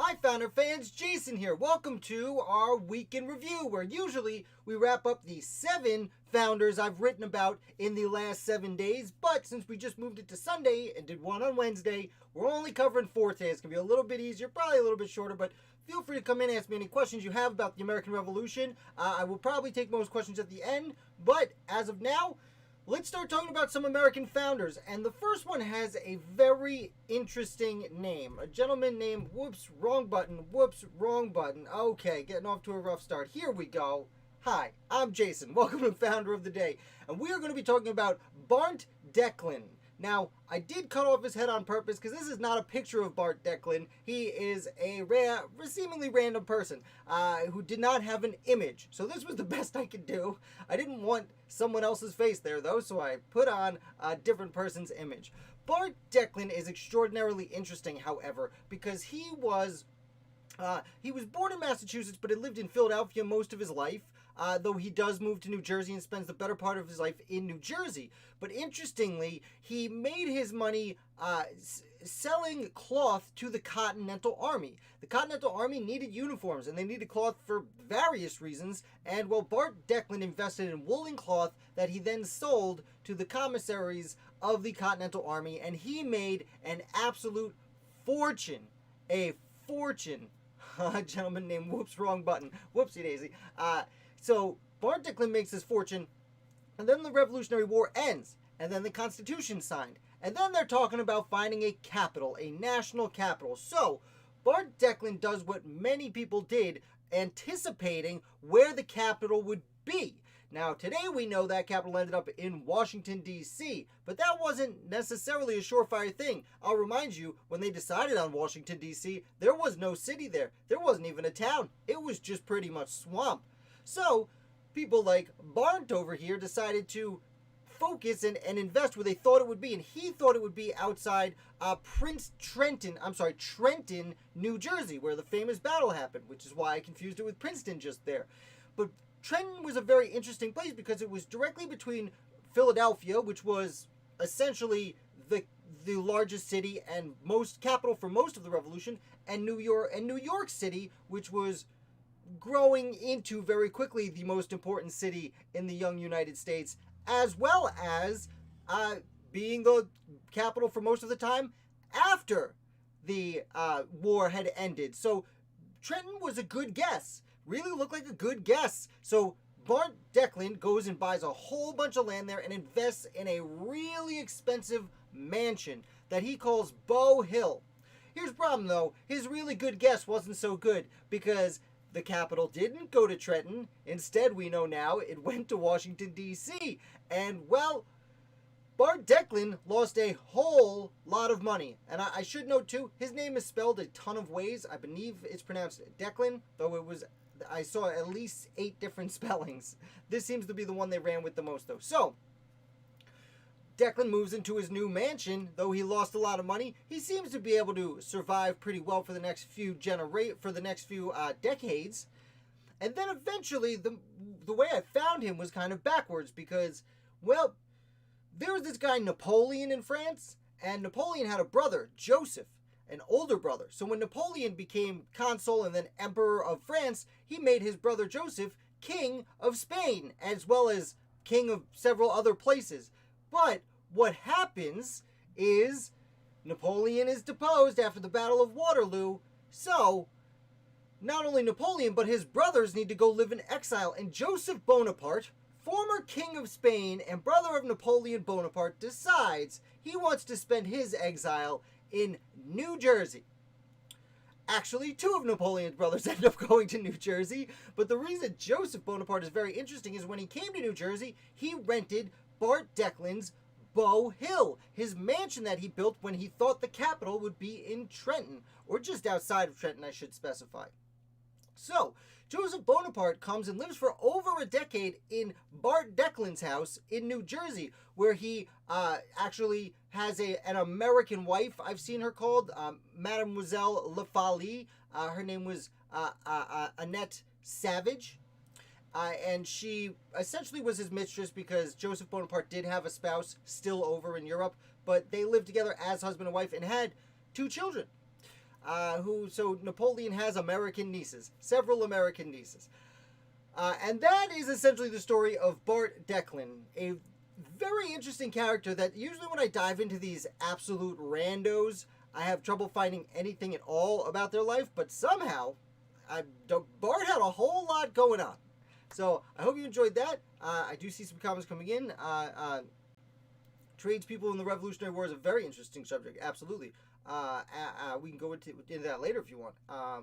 Hi Founder fans, Jason here. Welcome to our week in review, where usually we wrap up the 7 founders I've written about in the last 7 days, but since we just moved it to Sunday and did one on Wednesday, we're only covering 4 today. It's going to be a little bit easier, probably a little bit shorter, but feel free to come in and ask me any questions you have about the American Revolution. I will probably take most questions at the end, but as of now, let's start talking about some American founders, and the first one has a very interesting name. A gentleman named, whoops, wrong button, Okay, getting off to a rough start. Here we go. Hi, I'm Jason. Welcome to Founder of the Day, and we are going to be talking about Bart Declan. Now, I did cut off his head on purpose because this is not a picture of Bart Declan. He is a seemingly random person who did not have an image. So this was the best I could do. I didn't want someone else's face there, though, so I put on a different person's image. Bart Declan is extraordinarily interesting, however, because he was born in Massachusetts, but had lived in Philadelphia most of his life, though he does move to New Jersey and spends the better part of his life in New Jersey. But interestingly, he made his money selling cloth to the Continental Army. The Continental Army needed uniforms, and they needed cloth for various reasons, and well, Bart Declan invested in woolen cloth that he then sold to the commissaries of the Continental Army, and he made an absolute fortune. A fortune. A gentleman named Whoopsie daisy. So Bart Declan makes his fortune, and then the Revolutionary War ends, and then the Constitution signed, and then they're talking about finding a capital, a national capital. So Bart Declan does what many people did, anticipating where the capital would be. Now, today we know that capital ended up in Washington, D.C., but that wasn't necessarily a surefire thing. I'll remind you, when they decided on Washington, D.C., there was no city there. There wasn't even a town. It was just pretty much swamp. So, people like Bart over here decided to focus and invest where they thought it would be, and he thought it would be outside Trenton, New Jersey, where the famous battle happened, which is why I confused it with Princeton just there. But Trenton was a very interesting place because it was directly between Philadelphia, which was essentially the largest city and most capital for most of the Revolution, and New York City, which was growing into very quickly the most important city in the young United States, as well as being the capital for most of the time after the war had ended. So Trenton was a good guess. Really looked like a good guess. So Bart Declan goes and buys a whole bunch of land there and invests in a really expensive mansion that he calls Bow Hill. Here's the problem, though. His really good guess wasn't so good because the capital didn't go to Trenton. Instead, we know now, it went to Washington, D.C. And, well, Bart Declan lost a whole lot of money. And I should note, too, his name is spelled a ton of ways. I believe it's pronounced Declan, though I saw at least 8 different spellings. This seems to be the one they ran with the most, though. So, Declan moves into his new mansion. Though he lost a lot of money, he seems to be able to survive pretty well for the next few decades. And then eventually, the way I found him was kind of backwards because, well, there was this guy Napoleon in France, and Napoleon had a brother, Joseph, an older brother. So when Napoleon became consul and then emperor of France, he made his brother Joseph king of Spain, as well as king of several other places. But what happens is Napoleon is deposed after the Battle of Waterloo. So not only Napoleon, but his brothers need to go live in exile. And Joseph Bonaparte, former king of Spain and brother of Napoleon Bonaparte, decides he wants to spend his exile in New Jersey. Actually, 2 of Napoleon's brothers end up going to New Jersey, but the reason Joseph Bonaparte is very interesting is when he came to New Jersey, he rented Bart Declan's Bow Hill, his mansion that he built when he thought the capital would be in Trenton, or just outside of Trenton, I should specify. So, Joseph Bonaparte comes and lives for over a decade in Bart Declan's house in New Jersey, where he actually has an American wife, I've seen her called, Mademoiselle La Folie. Her name was Annette Savage. And she essentially was his mistress because Joseph Bonaparte did have a spouse still over in Europe, but they lived together as husband and wife and had 2 children. So Napoleon has American nieces, several American nieces. And that is essentially the story of Bart Declan, a very interesting character that usually when I dive into these absolute randos, I have trouble finding anything at all about their life, but somehow Bart had a whole lot going on. So I hope you enjoyed that. I do see some comments coming in. Tradespeople in the Revolutionary War is a very interesting subject, absolutely. We can go into that later if you want.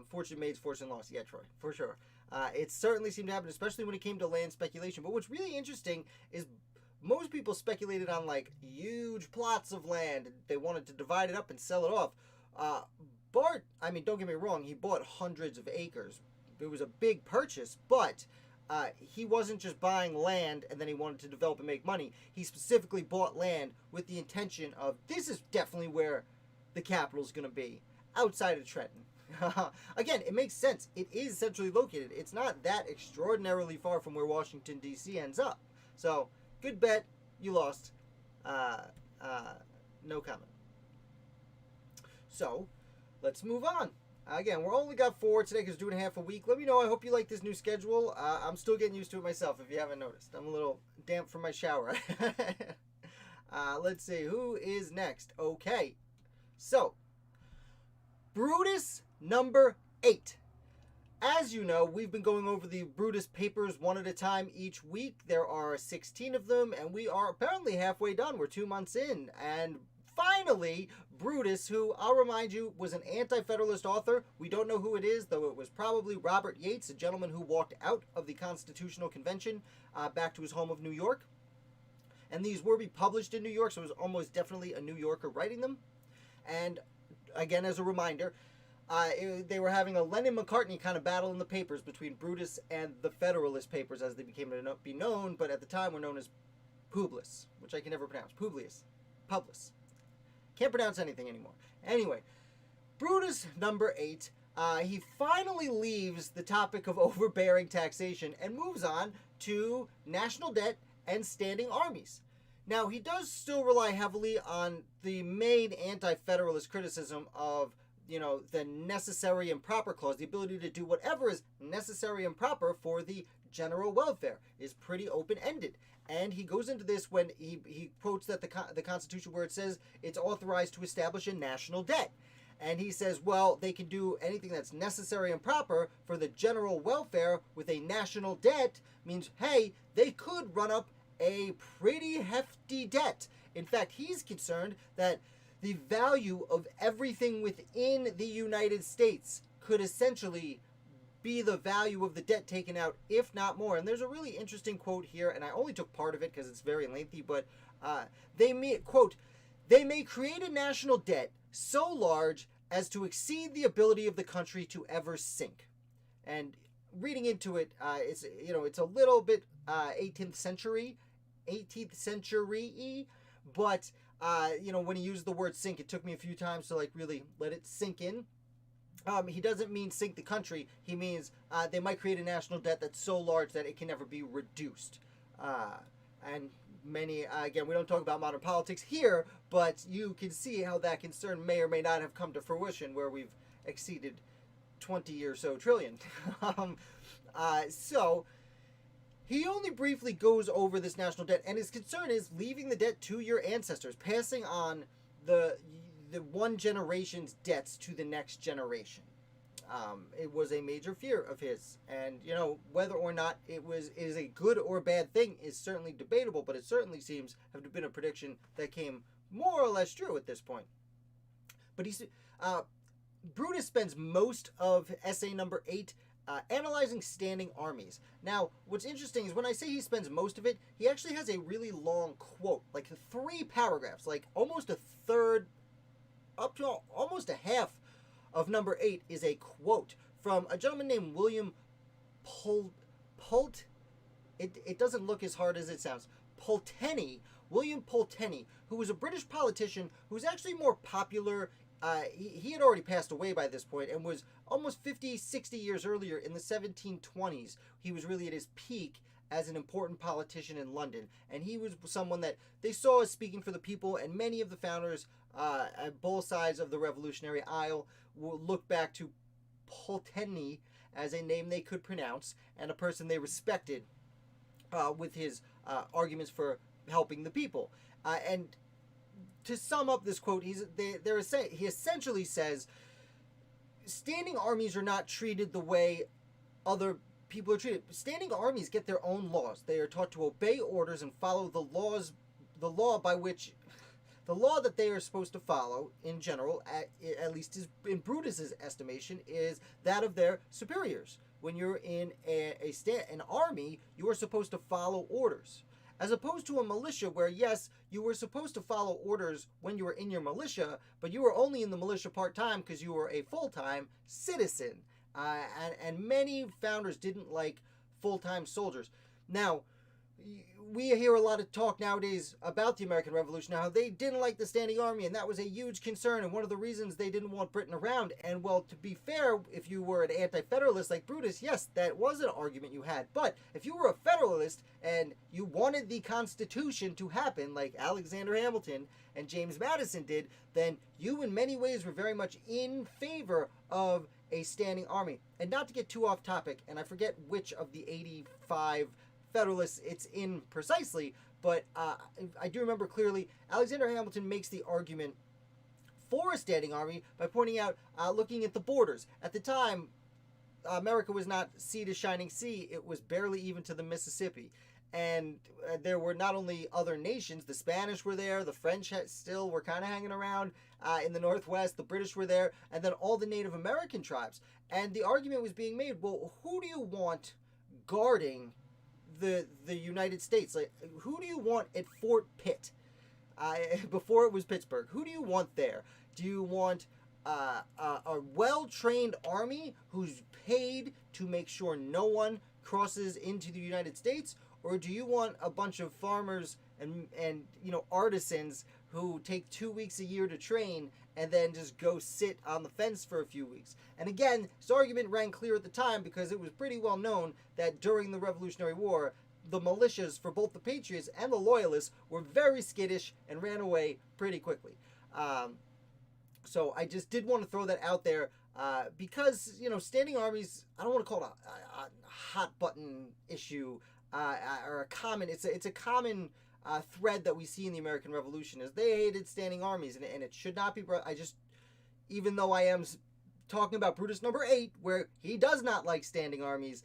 Fortune made, fortune lost. Yeah, Troy, for sure. It certainly seemed to happen, especially when it came to land speculation. But what's really interesting is most people speculated on like huge plots of land. They wanted to divide it up and sell it off. Bart, I mean, don't get me wrong, he bought hundreds of acres. It was a big purchase, but he wasn't just buying land and then he wanted to develop and make money. He specifically bought land with the intention of, this is definitely where the capital is going to be, outside of Trenton. Again, it makes sense. It is centrally located. It's not that extraordinarily far from where Washington, D.C. ends up. So, good bet. You lost. No comment. So, let's move on. Again, we're only got 4 today because we're doing half a week. Let me know. I hope you like this new schedule. I'm still getting used to it myself, if you haven't noticed. I'm a little damp from my shower. Let's see. Who is next? Okay. So, Brutus number 8. As you know, we've been going over the Brutus papers one at a time each week. There are 16 of them, and we are apparently halfway done. We're 2 months in, and finally, Brutus, who, I'll remind you, was an anti-federalist author. We don't know who it is, though it was probably Robert Yates, a gentleman who walked out of the Constitutional Convention back to his home of New York. And these were published in New York, so it was almost definitely a New Yorker writing them. And again, as a reminder, they were having a Lennon-McCartney kind of battle in the papers between Brutus and the Federalist Papers, as they became to be known, but at the time were known as Publius, which I can never pronounce. Publius. Can't pronounce anything anymore. Anyway, Brutus number 8, he finally leaves the topic of overbearing taxation and moves on to national debt and standing armies. Now, he does still rely heavily on the main anti-federalist criticism of, the necessary and proper clause. The ability to do whatever is necessary and proper for the general welfare is pretty open-ended. And he goes into this when he quotes that the Constitution where it says it's authorized to establish a national debt. And he says, well, they can do anything that's necessary and proper for the general welfare with a national debt means, hey, they could run up a pretty hefty debt. In fact, he's concerned that the value of everything within the United States could essentially be the value of the debt taken out, if not more. And there's a really interesting quote here, and I only took part of it because it's very lengthy, but they may, quote, they may create a national debt so large as to exceed the ability of the country to ever sink. And reading into it, it's a little bit 18th century, but when he used the word sink, it took me a few times to really let it sink in. He doesn't mean sink the country. He means they might create a national debt that's so large that it can never be reduced. And many, again, we don't talk about modern politics here, but you can see how that concern may or may not have come to fruition where we've exceeded 20 or so trillion. So he only briefly goes over this national debt, and his concern is leaving the debt to your ancestors, passing on the one generation's debts to the next generation. It was a major fear of his, and whether or not it is a good or bad thing is certainly debatable, but it certainly seems to have been a prediction that came more or less true at this point. But Brutus spends most of essay number 8 analyzing standing armies. Now, what's interesting is when I say he spends most of it, he actually has a really long quote, 3 paragraphs, almost a third, up to almost a half of number 8 is a quote from a gentleman named William it doesn't look as hard as it sounds. William Pulteney, who was a British politician who was actually more popular. He had already passed away by this point and was almost 50, 60 years earlier in the 1720s. He was really at his peak as an important politician in London. And he was someone that they saw as speaking for the people, and many of the founders both sides of the revolutionary aisle will look back to Pulteney as a name they could pronounce and a person they respected with his arguments for helping the people. And to sum up this quote, he essentially says, standing armies are not treated the way other people are treated. Standing armies get their own laws. They are taught to obey orders and follow the law that they are supposed to follow in general, at least in Brutus's estimation, is that of their superiors. When you're in an army, you are supposed to follow orders. As opposed to a militia where, yes, you were supposed to follow orders when you were in your militia, but you were only in the militia part-time because you were a full-time citizen. And many founders didn't like full-time soldiers. Now, we hear a lot of talk nowadays about the American Revolution, how they didn't like the standing army, and that was a huge concern, and one of the reasons they didn't want Britain around. And, well, to be fair, if you were an anti-federalist like Brutus, yes, that was an argument you had. But if you were a federalist and you wanted the Constitution to happen, like Alexander Hamilton and James Madison did, then you in many ways were very much in favor of a standing army. And not to get too off topic, and I forget which of the 85 Federalists it's in precisely, but I do remember clearly Alexander Hamilton makes the argument for a standing army by pointing out, looking at the borders. At the time, America was not sea to shining sea, it was barely even to the Mississippi. And there were not only other nations, the Spanish were there, the French still were kind of hanging around in the Northwest, the British were there, and then all the Native American tribes. And the argument was being made, well, who do you want guarding the United States? Like, who do you want at Fort Pitt before it was Pittsburgh? Who do you want there? Do you want a well-trained army who's paid to make sure no one crosses into the United States, or do you want a bunch of farmers and artisans who take 2 weeks a year to train and then just go sit on the fence for a few weeks? And again, this argument rang clear at the time because it was pretty well known that during the Revolutionary War, the militias for both the Patriots and the Loyalists were very skittish and ran away pretty quickly. So I just did want to throw that out there because, standing armies, I don't want to call it a hot button issue or a common, it's a common thread that we see in the American Revolution is they hated standing armies, and it should not be. Even though I am talking about Brutus number 8, where he does not like standing armies,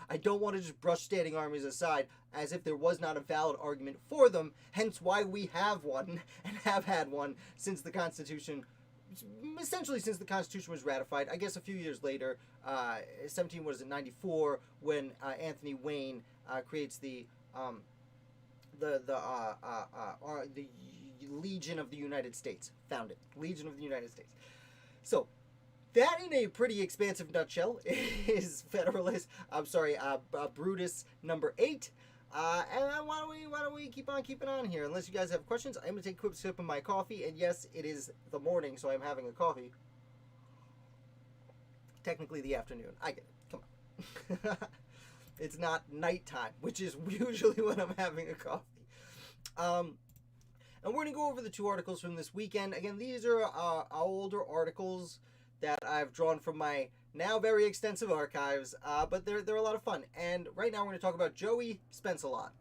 I don't want to just brush standing armies aside as if there was not a valid argument for them, hence why we have one and have had one since the Constitution, essentially since the Constitution was ratified. I guess a few years later, 94, when Anthony Wayne creates the Legion of the United States, founded Legion of the United States. So that, in a pretty expansive nutshell, is Brutus number 8. And why don't we keep on keeping on here? Unless you guys have questions, I'm gonna take a quick sip of my coffee. And yes, it is the morning, so I'm having a coffee. Technically the afternoon. I get it. Come on. It's not nighttime, which is usually when I'm having a coffee. And we're going to go over the 2 articles from this weekend. Again, these are older articles that I've drawn from my now very extensive archives, but they're a lot of fun. And right now we're going to talk about Joey Spence a lot.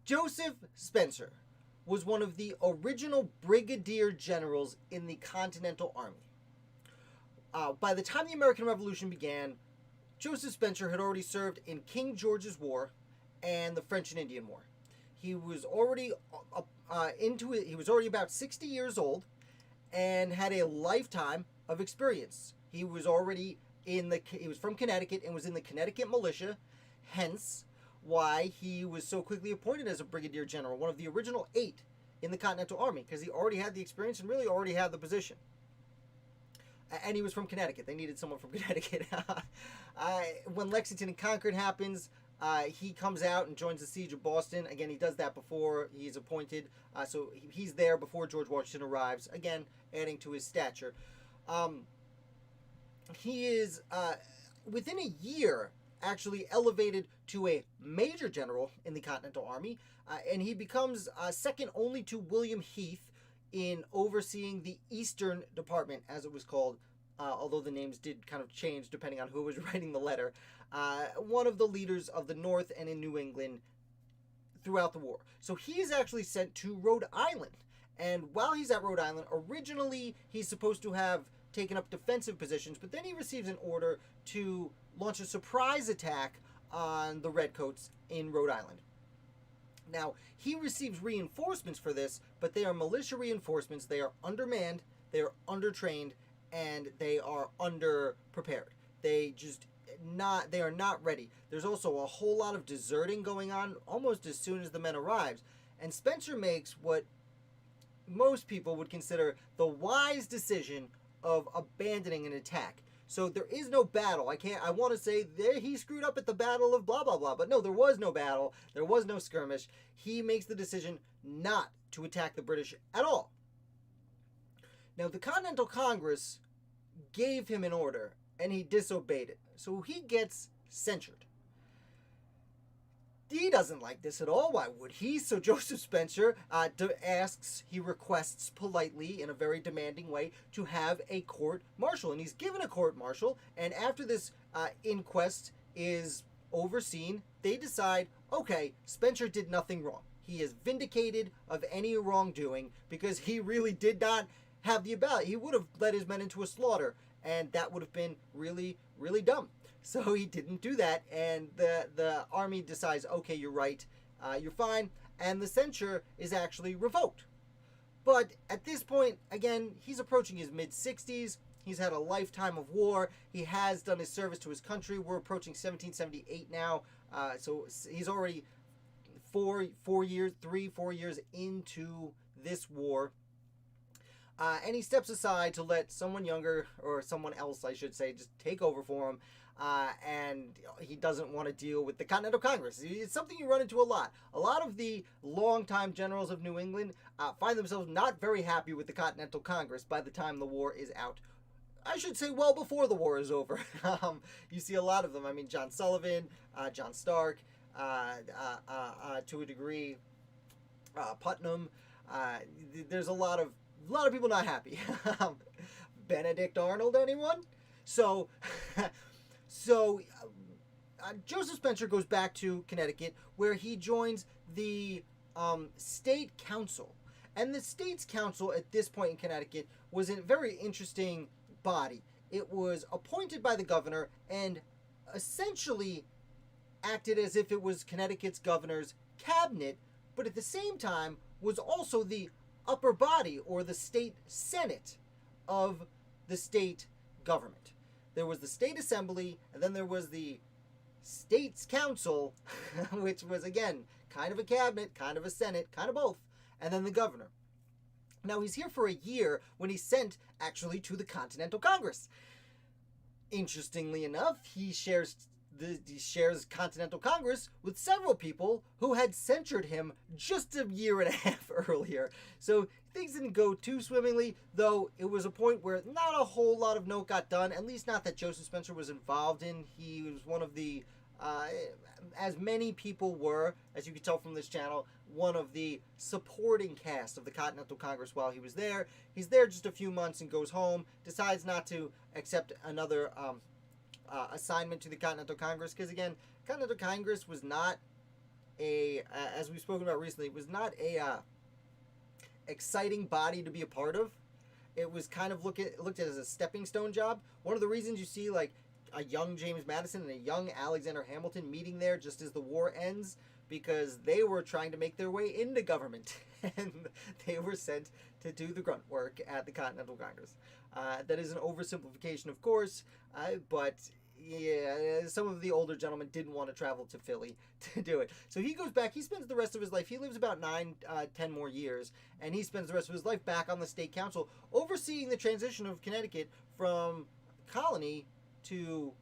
Joseph Spencer was one of the original brigadier generals in the Continental Army. By the time the American Revolution began, Joseph Spencer had already served in King George's War and the French and Indian War. He was already he was already about 60 years old and had a lifetime of experience. He was already he was from Connecticut and was in the Connecticut militia, hence why he was so quickly appointed as a brigadier general, one of the original 8 in the Continental Army, because he already had the experience and really already had the position. And he was from Connecticut. They needed someone from Connecticut. When Lexington and Concord happens, he comes out and joins the siege of Boston. Again, he does that before he's appointed. So he's there before George Washington arrives. Again, adding to his stature. He is, within a year, actually elevated to a major general in the Continental Army. And he becomes second only to William Heath, in overseeing the Eastern Department, as it was called, although the names did kind of change depending on who was writing the letter. One of the leaders of the North and in New England throughout the war. So he is actually sent to Rhode Island. And while he's at Rhode Island, originally he's supposed to have taken up defensive positions, but then he receives an order to launch a surprise attack on the Redcoats in Rhode Island. Now, he receives reinforcements for this, but they are militia reinforcements. They are undermanned, they are undertrained, and they are underprepared. They are not ready. There's also a whole lot of deserting going on almost as soon as the men arrive. And Spencer makes what most people would consider the wise decision of abandoning an attack. So there is no battle. I want to say he screwed up at the battle of blah, blah, blah. But no, there was no battle. There was no skirmish. He makes the decision not to attack the British at all. Now, the Continental Congress gave him an order, and he disobeyed it. So he gets censured. He doesn't like this at all. Why would he? So Joseph Spencer he requests politely, in a very demanding way, to have a court-martial. And he's given a court-martial. And after this inquest is overseen, they decide, okay, Spencer did nothing wrong. He is vindicated of any wrongdoing because he really did not have the ability. He would have led his men into a slaughter, and that would have been really, really dumb. So he didn't do that, and the army decides, okay, you're right, you're fine, and the censure is actually revoked. But at this point, again, he's approaching his mid-60s, he's had a lifetime of war, he has done his service to his country. We're approaching 1778 now, so he's already 4 years into this war. And he steps aside to let someone younger, or someone else, I should say, just take over for him. And he doesn't want to deal with the Continental Congress. It's something you run into a lot. A lot of the longtime generals of New England find themselves not very happy with the Continental Congress by the time the war is out. I should say well before the war is over. You see a lot of them. I mean, John Sullivan, John Stark, to a degree, Putnam. There's a lot of people not happy. Benedict Arnold, anyone? So Joseph Spencer goes back to Connecticut, where he joins the state council. And the state's council at this point in Connecticut was a very interesting body. It was appointed by the governor and essentially acted as if it was Connecticut's governor's cabinet, but at the same time was also the upper body, or the state senate, of the state government. There was the state assembly, and then there was the state's council, which was, again, kind of a cabinet, kind of a senate, kind of both, and then the governor. Now, he's here for a year when he's sent, actually, to the Continental Congress. Interestingly enough, he shares Continental Congress with several people who had censured him just a year and a half earlier. So things didn't go too swimmingly, though it was a point where not a whole lot of note got done, at least not that Joseph Spencer was involved in. He was one of the, as many people were, as you can tell from this channel, one of the supporting cast of the Continental Congress while he was there. He's there just a few months and goes home, decides not to accept another assignment to the Continental Congress, because again, Continental Congress was not as we've spoken about recently, it was not a exciting body to be a part of. It was kind of looked at as a stepping stone job. One of the reasons you see like a young James Madison and a young Alexander Hamilton meeting there just as the war ends, because they were trying to make their way into government and they were sent to do the grunt work at the Continental Congress. That is an oversimplification, of course, but yeah, some of the older gentlemen didn't want to travel to Philly to do it. So he goes back, he spends the rest of his life, he lives about 10 more years, and he spends the rest of his life back on the state council, overseeing the transition of Connecticut from colony to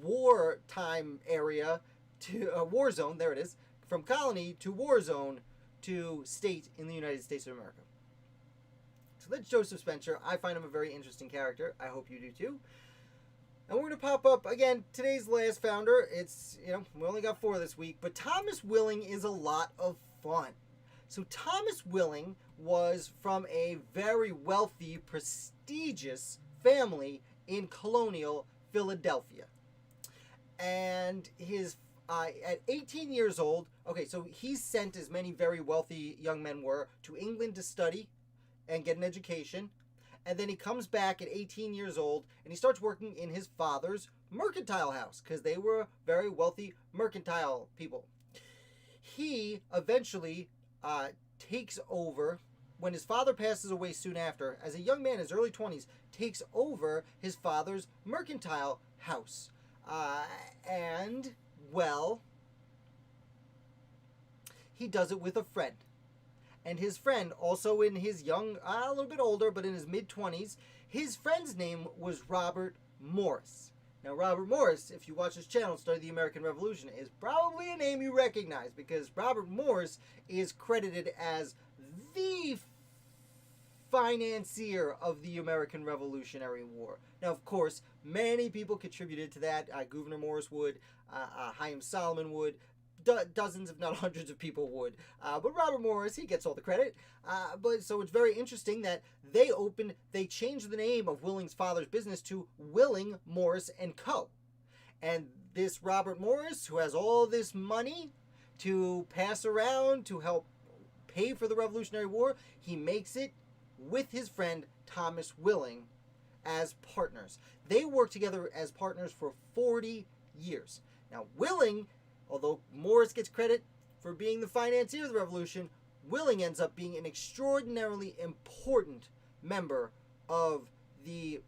wartime area to a war zone, there it is, from colony to war zone to state in the United States of America. So that's Joseph Spencer. I find him a very interesting character. I hope you do too. And we're going to pop up, again, today's last founder. It's, we only got 4 this week, but Thomas Willing is a lot of fun. So Thomas Willing was from a very wealthy, prestigious family in colonial Philadelphia. And his at 18 years old, okay, so he's sent, as many very wealthy young men were, to England to study and get an education. And then he comes back at 18 years old and he starts working in his father's mercantile house because they were very wealthy mercantile people. He eventually takes over, when his father passes away soon after, as a young man in his early 20s, takes over his father's mercantile house. And, well, he does it with a friend. And his friend, also in his young, a little bit older, but in his mid-20s, his friend's name was Robert Morris. Now, Robert Morris, if you watch his channel, Study the American Revolution, is probably a name you recognize because Robert Morris is credited as the financier of the American Revolutionary War. Now, of course, many people contributed to that. Gouverneur Morris would, Chaim Solomon would, dozens, if not hundreds of people would. But Robert Morris, he gets all the credit. But so it's very interesting that they changed the name of Willing's father's business to Willing, Morris & Co. And this Robert Morris, who has all this money to pass around to help pay for the Revolutionary War, he makes it with his friend Thomas Willing as partners. They work together as partners for 40 years. Now, Willing, although Morris gets credit for being the financier of the revolution, Willing ends up being an extraordinarily important member of the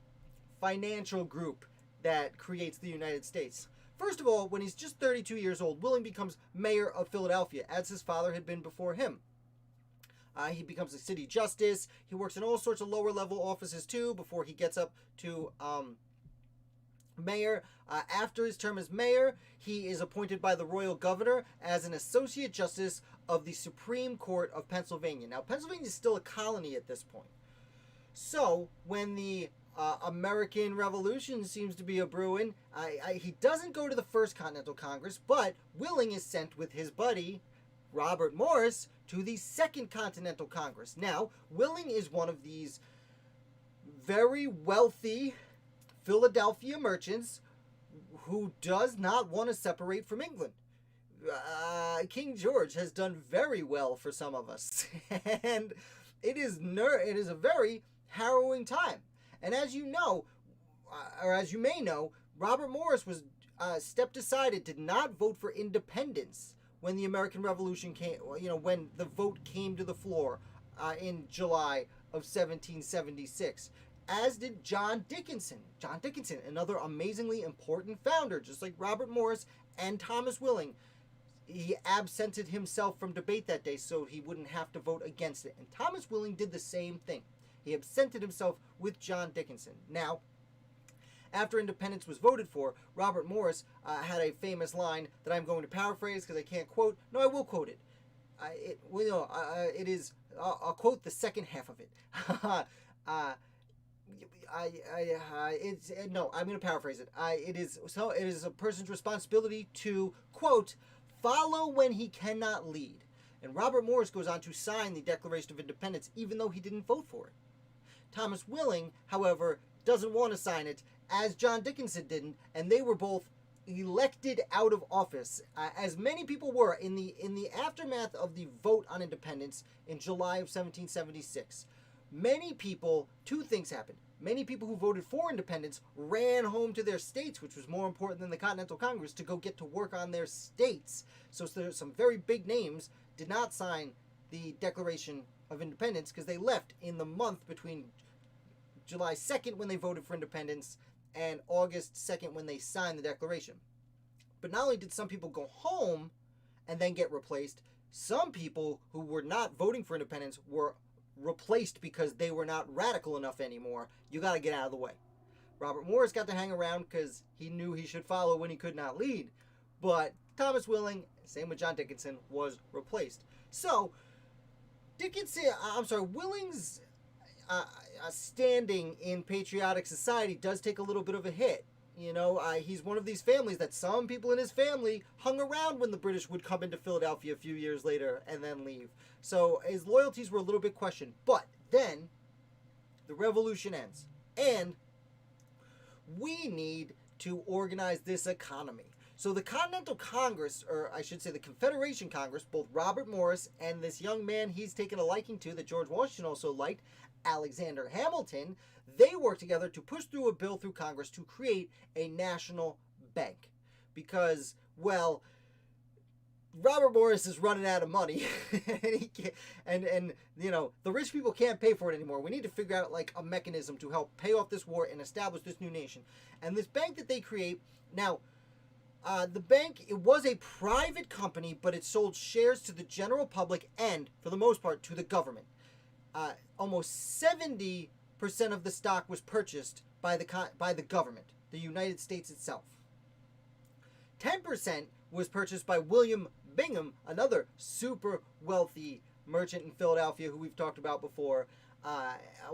financial group that creates the United States. First of all, when he's just 32 years old, Willing becomes mayor of Philadelphia, as his father had been before him. He becomes a city justice. He works in all sorts of lower level offices too before he gets up to mayor. After his term as mayor, he is appointed by the royal governor as an associate justice of the Supreme Court of Pennsylvania. Now, Pennsylvania is still a colony at this point. So, when the American Revolution seems to be a brewing, he doesn't go to the First Continental Congress, but Willing is sent with his buddy, Robert Morris, to the Second Continental Congress. Now, Willing is one of these very wealthy Philadelphia merchants who does not want to separate from England. King George has done very well for some of us, and it is a very harrowing time. And as you know, or as you may know, Robert Morris was stepped aside and did not vote for independence when the American Revolution came. When the vote came to the floor in July of 1776. As did John Dickinson. John Dickinson, another amazingly important founder, just like Robert Morris and Thomas Willing. He absented himself from debate that day so he wouldn't have to vote against it. And Thomas Willing did the same thing. He absented himself with John Dickinson. Now, after independence was voted for, Robert Morris had a famous line that I'm going to paraphrase because I can't quote. No, I will quote it. It is. I'll quote the second half of it. I'm going to paraphrase it. It is a person's responsibility to, quote, follow when he cannot lead. And Robert Morris goes on to sign the Declaration of Independence even though he didn't vote for it. Thomas Willing, however, doesn't want to sign it, as John Dickinson didn't, and they were both elected out of office, as many people were in the aftermath of the vote on independence in July of 1776. Many people, two things happened. Many people who voted for independence ran home to their states, which was more important than the Continental Congress, to go get to work on their states. So there's some very big names did not sign the Declaration of Independence because they left in the month between July 2nd when they voted for independence and August 2nd when they signed the Declaration. But not only did some people go home and then get replaced, some people who were not voting for independence were replaced because they were not radical enough anymore. You got to get out of the way. Robert Morris got to hang around because he knew he should follow when he could not lead. But Thomas Willing, same with John Dickinson, was replaced. So, Willing's standing in patriotic society does take a little bit of a hit He's one of these families that some people in his family hung around when the British would come into Philadelphia a few years later and then leave. So his loyalties were a little bit questioned. But then the revolution ends. And we need to organize this economy. So the Continental Congress, or I should say the Confederation Congress, both Robert Morris and this young man he's taken a liking to that George Washington also liked, Alexander Hamilton, they worked together to push through a bill through Congress to create a national bank. Because, well, Robert Morris is running out of money, and the rich people can't pay for it anymore. We need to figure out like a mechanism to help pay off this war and establish this new nation. And this bank that they create now. The bank, it was a private company, but it sold shares to the general public and, for the most part, to the government. Almost 70% of the stock was purchased by the government, the United States itself. 10% was purchased by William Bingham, another super wealthy merchant in Philadelphia who we've talked about before,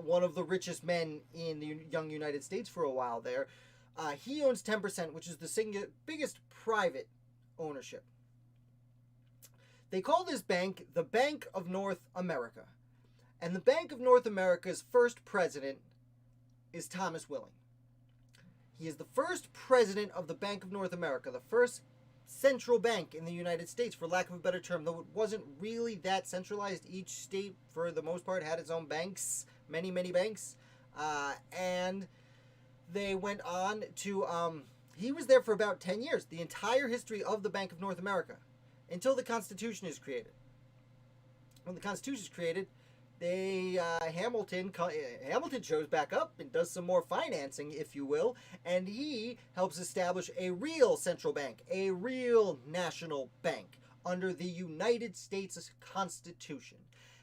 one of the richest men in the young United States for a while there. He owns 10%, which is the biggest private ownership. They call this bank the Bank of North America. And the Bank of North America's first president is Thomas Willing. He is the first president of the Bank of North America, the first central bank in the United States, for lack of a better term, though it wasn't really that centralized. Each state, for the most part, had its own banks, many, many banks. And they went on to, he was there for about 10 years, the entire history of the Bank of North America, until the Constitution is created. When the Constitution is created, Hamilton shows back up and does some more financing, if you will, and he helps establish a real central bank, a real national bank, under the United States Constitution.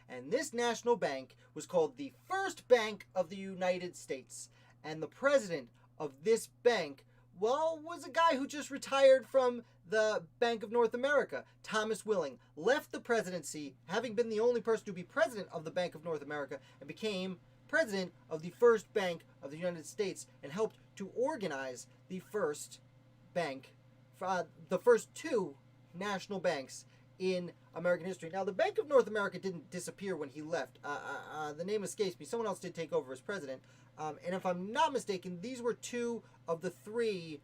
And this national bank was called the First Bank of the United States. And the president of this bank, well, was a guy who just retired from the Bank of North America. Thomas Willing left the presidency, having been the only person to be president of the Bank of North America, and became president of the First Bank of the United States, and helped to organize the first bank, the first two national banks in American history. Now, the Bank of North America didn't disappear when he left. The name escapes me. Someone else did take over as president. And if I'm not mistaken, these were two of the three,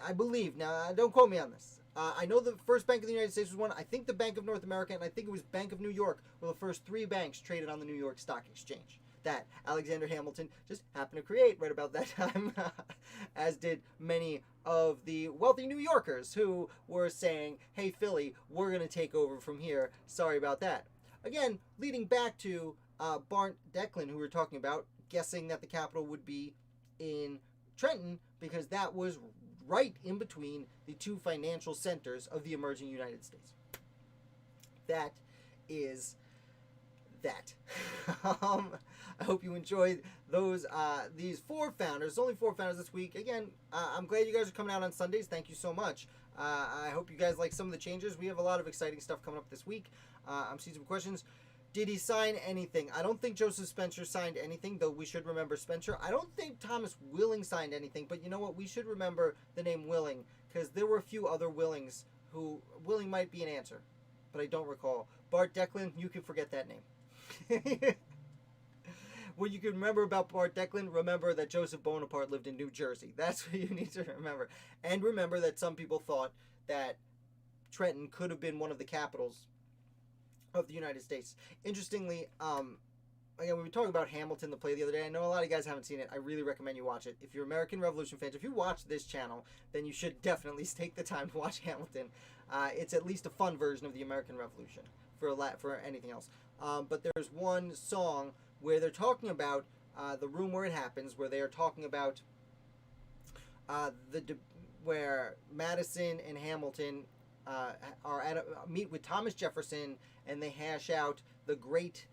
I believe. Now, don't quote me on this. I know the First Bank of the United States was one. I think the Bank of North America, and I think it was Bank of New York, were the first three banks traded on the New York Stock Exchange. That Alexander Hamilton just happened to create right about that time, as did many of the wealthy New Yorkers who were saying, hey, Philly, we're going to take over from here. Sorry about that. Again, leading back to Bart Declan, who we were talking about, guessing that the capital would be in Trenton, because that was right in between the two financial centers of the emerging United States. That is that. I hope you enjoyed these four founders. Only four founders this week. Again, I'm glad you guys are coming out on Sundays. Thank you so much. I hope you guys like some of the changes. We have a lot of exciting stuff coming up this week. I'm seeing some questions. Did he sign anything? I don't think Joseph Spencer signed anything, though we should remember Spencer. I don't think Thomas Willing signed anything, but you know what? We should remember the name Willing, because there were a few other Willings who... Willing might be an answer, but I don't recall. Bart Declan, you can forget that name. What you can remember about Bart Declan, remember that Joseph Bonaparte lived in New Jersey. That's what you need to remember. And remember that some people thought that Trenton could have been one of the capitals of the United States. Interestingly, again, we were talking about Hamilton, the play, the other day. I know a lot of you guys haven't seen it. I really recommend you watch it. If you're American Revolution fans, if you watch this channel, then you should definitely take the time to watch Hamilton. It's at least a fun version of the American Revolution for anything else. But there's one song where they're talking about the room where it happens, where they are talking about where Madison and Hamilton are meet with Thomas Jefferson, and they hash out the great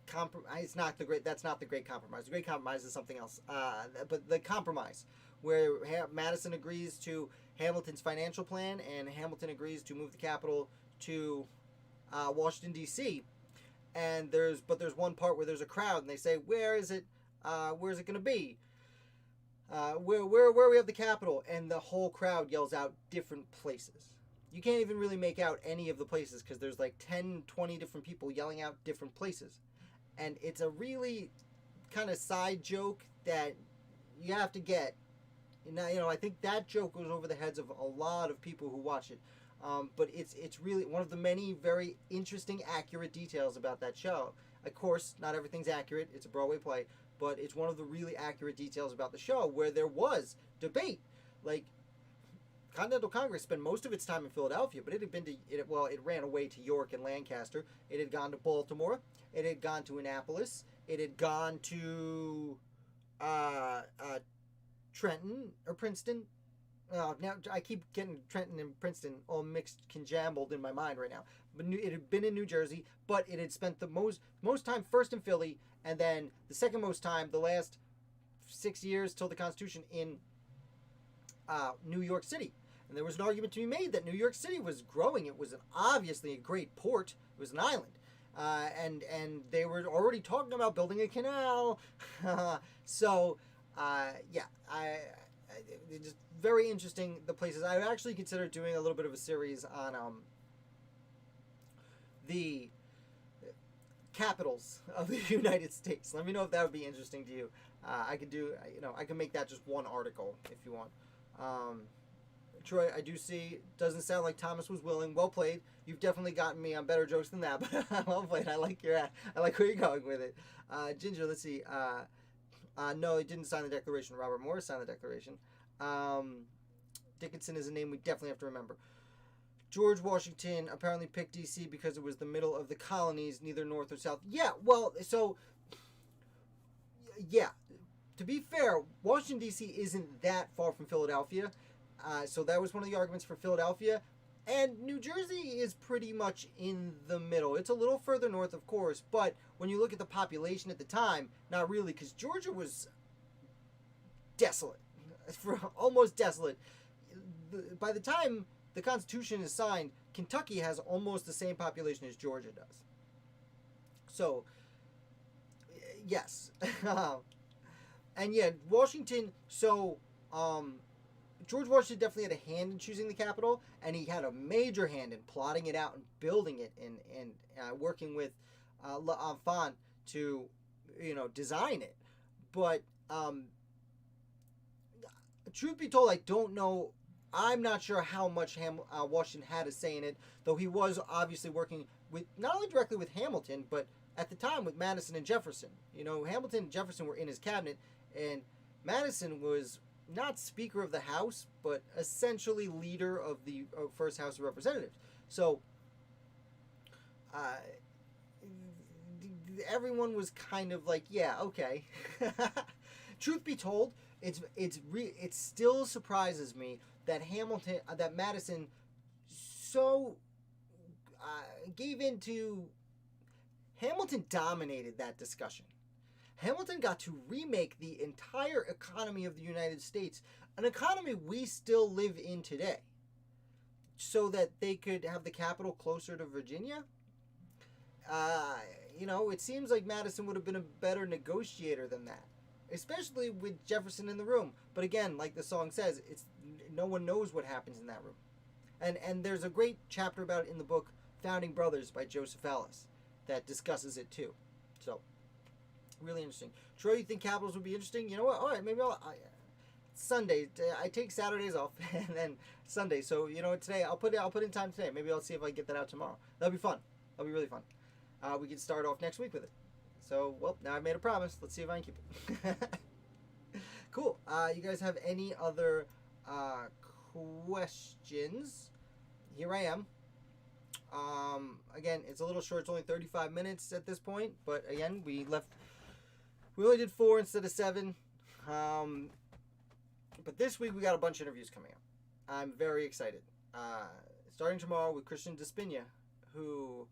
compromise. That's not the Great Compromise. The Great Compromise is something else. But the compromise, where Madison agrees to Hamilton's financial plan, and Hamilton agrees to move the capital to Washington, D.C. And there's one part where there's a crowd, and they say, where is it going to be? where we have the Capitol, and the whole crowd yells out different places. You can't even really make out any of the places because there's like 10, 20 different people yelling out different places. And it's a really kind of side joke that you have to get. I think that joke goes over the heads of a lot of people who watch it. But it's really one of the many very interesting, accurate details about that show. Of course, not everything's accurate. It's a Broadway play. But it's one of the really accurate details about the show where there was debate. Like, Continental Congress spent most of its time in Philadelphia, but it had been it ran away to York and Lancaster. It had gone to Baltimore. It had gone to Annapolis. It had gone to Trenton or Princeton. Now I keep getting Trenton and Princeton all mixed, conjambled in my mind right now. But it had been in New Jersey, but it had spent the most time first in Philly, and then the second most time, the last 6 years till the Constitution, in New York City. And there was an argument to be made that New York City was growing. It was obviously a great port. It was an island. And they were already talking about building a canal. So, just very interesting, the places. I actually considered doing a little bit of a series on the capitals of the United States. Let me know if that would be interesting to you. I can make that just one article if you want. Troy, I do see, doesn't sound like Thomas was willing. Well played. You've definitely gotten me on better jokes than that, but well played. I like where you're going with it. Ginger, let's see. No, he didn't sign the Declaration. Robert Morris signed the Declaration. Dickinson is a name we definitely have to remember. George Washington apparently picked D.C. because it was the middle of the colonies, neither north or south. Yeah, well, so, yeah. To be fair, Washington, D.C. isn't that far from Philadelphia. So that was one of the arguments for Philadelphia. And New Jersey is pretty much in the middle. It's a little further north, of course, but when you look at the population at the time, not really, because Georgia was desolate. Almost desolate. By the time the Constitution is signed, Kentucky has almost the same population as Georgia does. So, yes. And yeah, Washington, George Washington definitely had a hand in choosing the capital, and he had a major hand in plotting it out and building it and working with L'Enfant to, design it. But truth be told, I don't know. I'm not sure how much Washington had a say in it, though he was obviously working with not only directly with Hamilton, but at the time with Madison and Jefferson. Hamilton and Jefferson were in his cabinet, and Madison was not Speaker of the House, but essentially leader of the first House of Representatives. So, everyone was kind of like, yeah, okay. Truth be told, it still surprises me that Madison so gave into. Hamilton dominated that discussion. Hamilton got to remake the entire economy of the United States, an economy we still live in today, so that they could have the capital closer to Virginia. It seems like Madison would have been a better negotiator than that, especially with Jefferson in the room. But again, like the song says, no one knows what happens in that room. And there's a great chapter about it in the book Founding Brothers by Joseph Alice that discusses it too. So, really interesting. Troy, you think capitals would be interesting? You know what? All right, maybe Sunday. I take Saturdays off and then Sunday. So today I'll put in time today. Maybe I'll see if I can get that out tomorrow. That'll be fun. That'll be really fun. We can start off next week with it. So, well, now I've made a promise. Let's see if I can keep it. Cool. You guys have any other questions? Here I am. Again, it's a little short. It's only 35 minutes at this point. But again, we only did 4 instead of 7. But this week we got a bunch of interviews coming up. I'm very excited. Starting tomorrow with Christian Despina, who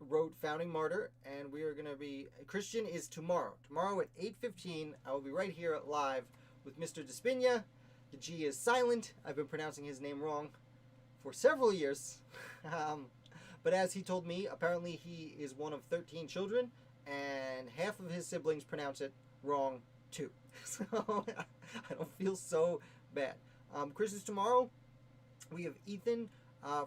wrote Founding Martyr, and we are going to be... Christian is tomorrow. Tomorrow at 8:15, I will be right here live with Mr. Despina. The G is silent. I've been pronouncing his name wrong for several years. But as he told me, apparently he is one of 13 children, and half of his siblings pronounce it wrong 2. So I don't feel so bad. Christmas tomorrow, we have Ethan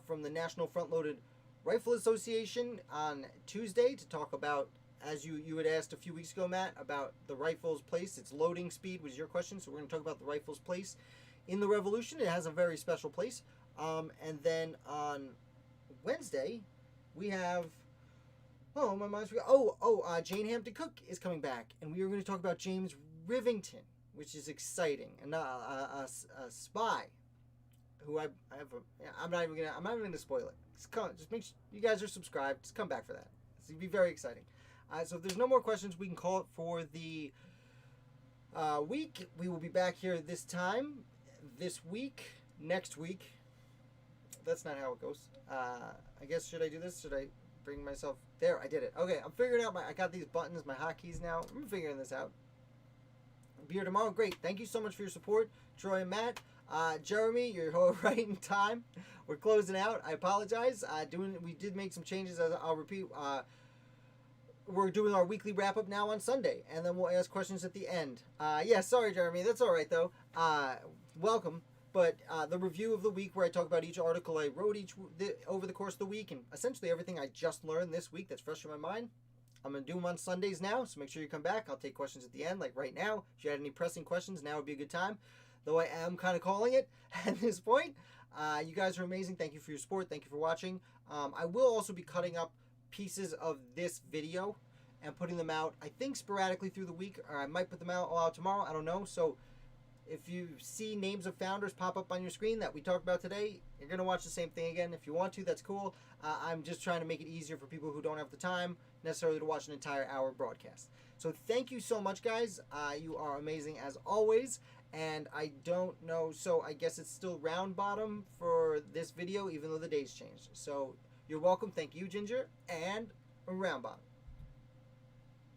from the National Front Loaded Rifle Association on Tuesday to talk about, as you had asked a few weeks ago, Matt, about the rifle's place. Its loading speed was your question, so we're going to talk about the rifle's place in the Revolution. It has a very special place. And then on Wednesday, we have... Oh, my mind's... Jane Hampton Cook is coming back, and we are going to talk about James Rivington, which is exciting, and a spy who I have a... I'm not even gonna spoil it. Just make sure you guys are subscribed. Just come back for that. It's going to be very exciting. So if there's no more questions, we can call it for the week. We will be back here this time, this week, next week. That's not how it goes. I guess, should I do this? Should I bring myself... There, I did it. Okay, I'm figuring out I got these buttons, my hotkeys now. I'm figuring this out. I'll be here tomorrow. Great. Thank you so much for your support, Troy and Matt. Jeremy, you're right in time. We're closing out. I apologize. We did make some changes, as I'll repeat. We're doing our weekly wrap-up now on Sunday, and then we'll ask questions at the end. Sorry, Jeremy. That's all right, though. Welcome. But the review of the week, where I talk about each article I wrote over the course of the week, and essentially everything I just learned this week that's fresh in my mind, I'm going to do them on Sundays now, so make sure you come back. I'll take questions at the end, like right now. If you had any pressing questions, now would be a good time, though I am kind of calling it at this point. You guys are amazing. Thank you for your support. Thank you for watching. I will also be cutting up pieces of this video and putting them out, I think, sporadically through the week, or I might put them out tomorrow. I don't know. So if you see names of founders pop up on your screen that we talked about today, you're going to watch the same thing again. If you want to, that's cool. I'm just trying to make it easier for people who don't have the time necessarily to watch an entire hour broadcast. So thank you so much, guys. You are amazing as always. And I don't know, so I guess it's still round bottom for this video, even though the days changed. So you're welcome. Thank you, Ginger. And round bottom.